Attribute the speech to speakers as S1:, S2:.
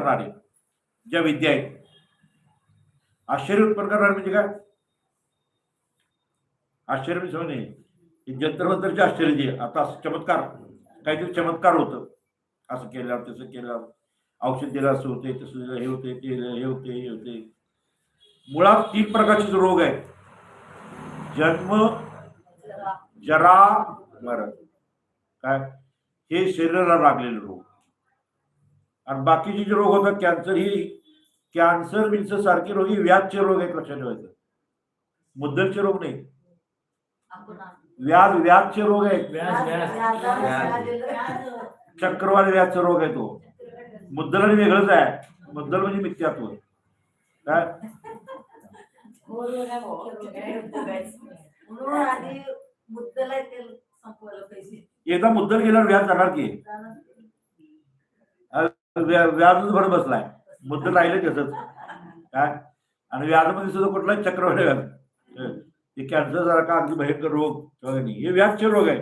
S1: करणारे ज्या विद्या आहेत, आश्चर्य उत्पन्न करणारे म्हणजे काय? आश्चर्य म्हणजे समजणे जंतर-मंतरचे आश्चर्य जे आता चमत्कार, काहीतरी चमत्कार होतं, असं केल्यावर तसं केल्यावर औषध दिलं असं होते, तसं हे होते, ते हे होते, हे होते. मुळात 3 प्रकारचे रोग आहेत. जन्म, जरा, मरण. काय? हे शरीराला लागलेले रोग. आणि बाकीचे जे रोग होतात, कॅन्सर बिन्सर सारखे रोग ही व्याधचे रोग आहेत, लक्षात ठेवायचं. मुद्दलचे रोग नाही, व्याधचे रोग आहेत. चक्रवाढ व्याधचा रोग आहे तो. मुद्दल आणि वेगळंच आहे. मुद्दल म्हणजे मिथ्यात्व. काय एकदा मुद्दल गेल्यावर व्याज जाणार की, व्याजच भरत बसलाय, मुद्दल राहिलं त्याच काय. आणि व्याजामध्ये सुद्धा कुठलाच चक्रवाढ व्याज, हे कॅन्सर सारखा अगदी भयंकर रोग हे व्याजचे रोग आहे.